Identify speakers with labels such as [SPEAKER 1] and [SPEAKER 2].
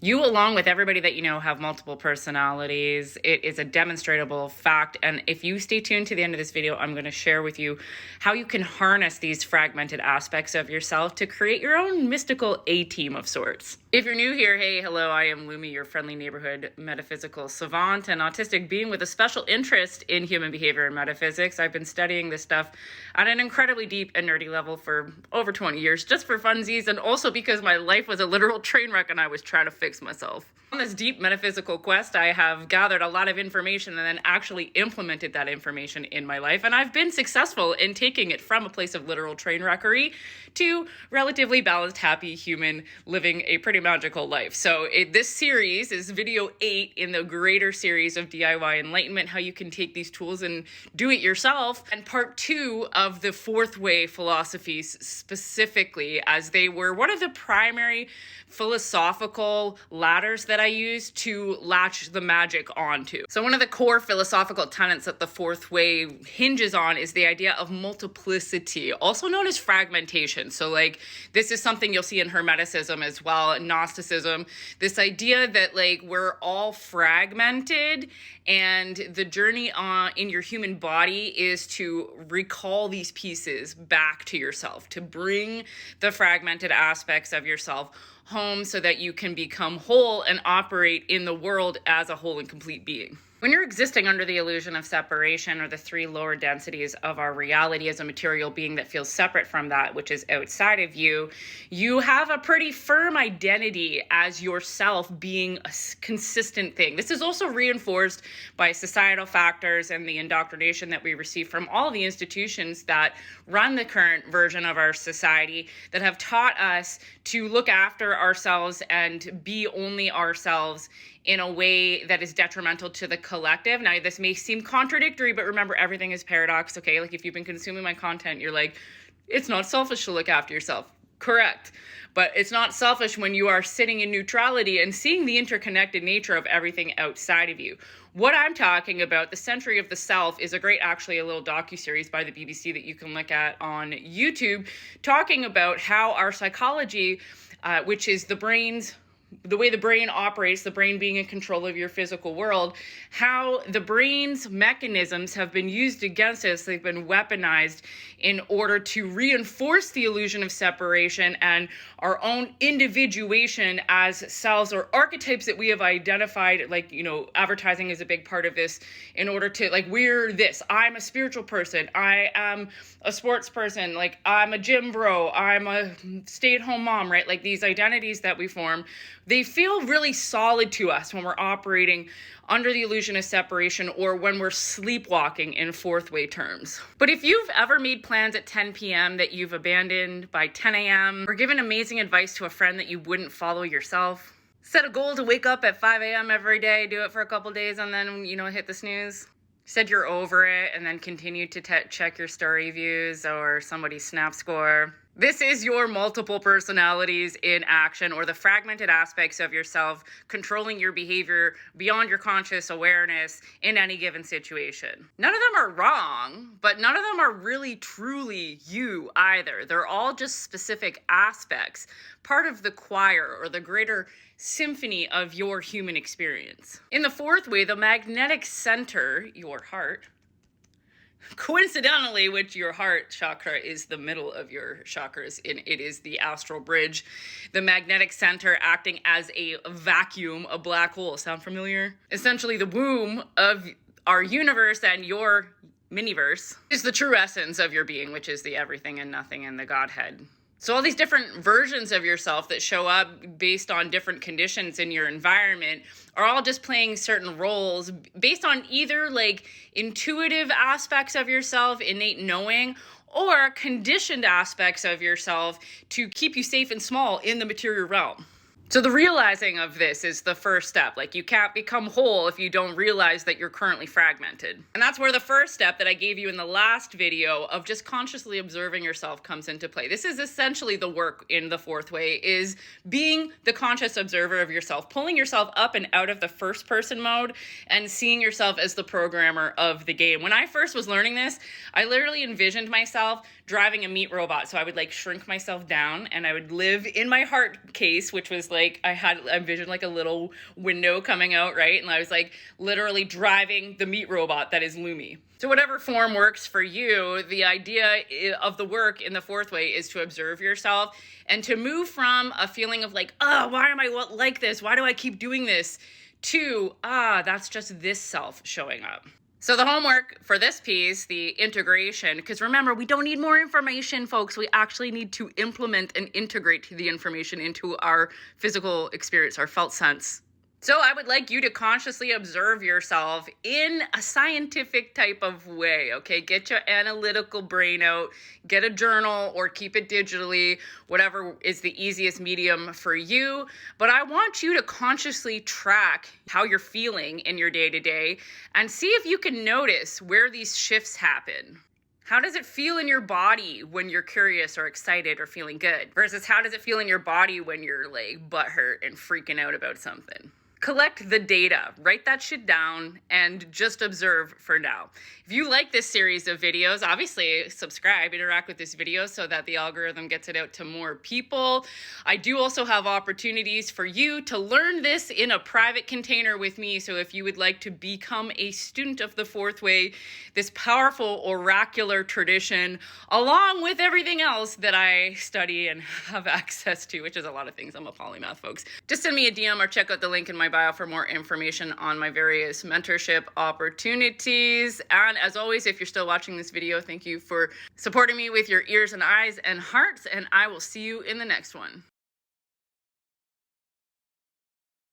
[SPEAKER 1] You, along with everybody that you know, have multiple personalities. It is a demonstrable fact. And if you stay tuned to the end of this video, I'm going to share with you how you can harness these fragmented aspects of yourself to create your own mystical A-team of sorts. If you're new here, hey, hello, I am Lumi, your friendly neighborhood metaphysical savant and autistic being with a special interest in human behavior and metaphysics. I've been studying this stuff at an incredibly deep and nerdy level for over 20 years, just for funsies, and also because my life was a literal train wreck and I was trying to fix myself. On this deep metaphysical quest, I have gathered a lot of information and then actually implemented that information in my life, and I've been successful in taking it from a place of literal train wreckery to relatively balanced, happy human living a pretty magical life. So this series is video 8 in the greater series of DIY enlightenment, how you can take these tools and do it yourself, and part 2 of the fourth way philosophies specifically, as they were one of the primary philosophical ladders that I used to latch the magic onto. So one of the core philosophical tenets that the fourth way hinges on is the idea of multiplicity, also known as fragmentation. So like this is something you'll see in Hermeticism as well, and Gnosticism, this idea that like we're all fragmented, and the journey in your human body is to recall these pieces back to yourself, to bring the fragmented aspects of yourself home so that you can become whole and operate in the world as a whole and complete being. When you're existing under the illusion of separation, or the 3 lower densities of our reality as a material being that feels separate from that which is outside of you, you have a pretty firm identity as yourself being a consistent thing. This is also reinforced by societal factors and the indoctrination that we receive from all the institutions that run the current version of our society, that have taught us to look after ourselves and be only ourselves in a way that is detrimental to the collective. Now, this may seem contradictory, but remember, everything is paradox, okay? Like if you've been consuming my content, you're like, it's not selfish to look after yourself. Correct. But it's not selfish when you are sitting in neutrality and seeing the interconnected nature of everything outside of you. What I'm talking about, The Century of the Self, is a little docuseries by the BBC that you can look at on YouTube, talking about how our psychology, which is the way the brain operates, the brain being in control of your physical world, how the brain's mechanisms have been used against us. They've been weaponized in order to reinforce the illusion of separation and our own individuation as selves, or archetypes that we have identified, like, you know, advertising is a big part of this, in order to, like, we're this, I'm a spiritual person, I am a sports person, like, I'm a gym bro, I'm a stay-at-home mom, right? Like, these identities that we form, they feel really solid to us when we're operating under the illusion of separation, or when we're sleepwalking in fourth way terms. But if you've ever made plans at 10 p.m. that you've abandoned by 10 a.m., or given amazing advice to a friend that you wouldn't follow yourself, set a goal to wake up at 5 a.m. every day, do it for a couple days, and then, you know, hit the snooze, said you're over it, and then continue to check your story views or somebody's snap score. This is your multiple personalities in action, or the fragmented aspects of yourself controlling your behavior beyond your conscious awareness in any given situation. None of them are wrong, but none of them are really truly you either. They're all just specific aspects, part of the choir or the greater symphony of your human experience. In the fourth way, the magnetic center, your heart, coincidentally, which your heart chakra is the middle of your chakras, and it is the astral bridge, the magnetic center acting as a vacuum, a black hole. Sound familiar? Essentially, the womb of our universe and your miniverse is the true essence of your being, which is the everything and nothing and the Godhead. So all these different versions of yourself that show up based on different conditions in your environment are all just playing certain roles based on either like intuitive aspects of yourself, innate knowing, or conditioned aspects of yourself to keep you safe and small in the material realm. So the realizing of this is the first step. Like, you can't become whole if you don't realize that you're currently fragmented. And that's where the first step that I gave you in the last video of just consciously observing yourself comes into play. This is essentially the work in the fourth way, is being the conscious observer of yourself, pulling yourself up and out of the first person mode and seeing yourself as the programmer of the game. When I first was learning this, I literally envisioned myself driving a meat robot. So I would like shrink myself down and I would live in my heart case, which was like like, I envisioned like a little window coming out, right? And I was like literally driving the meat robot that is Lumi. So whatever form works for you, the idea of the work in the fourth way is to observe yourself and to move from a feeling of like, oh, why am I like this? Why do I keep doing this? To, that's just this self showing up. So the homework for this piece, the integration, because remember, we don't need more information, folks. We actually need to implement and integrate the information into our physical experience, our felt sense. So I would like you to consciously observe yourself in a scientific type of way, okay? Get your analytical brain out, get a journal or keep it digitally, whatever is the easiest medium for you. But I want you to consciously track how you're feeling in your day-to-day and see if you can notice where these shifts happen. How does it feel in your body when you're curious or excited or feeling good? Versus how does it feel in your body when you're like butthurt and freaking out about something? Collect the data, write that shit down, and just observe for now. If you like this series of videos, obviously subscribe, interact with this video so that the algorithm gets it out to more people. I do also have opportunities for you to learn this in a private container with me. So if you would like to become a student of the fourth way, this powerful oracular tradition, along with everything else that I study and have access to, which is a lot of things. I'm a polymath, folks. Just send me a DM or check out the link in my bio for more information on my various mentorship opportunities. And as always, if you're still watching this video, thank you for supporting me with your ears and eyes and hearts, and I will see you in the next one.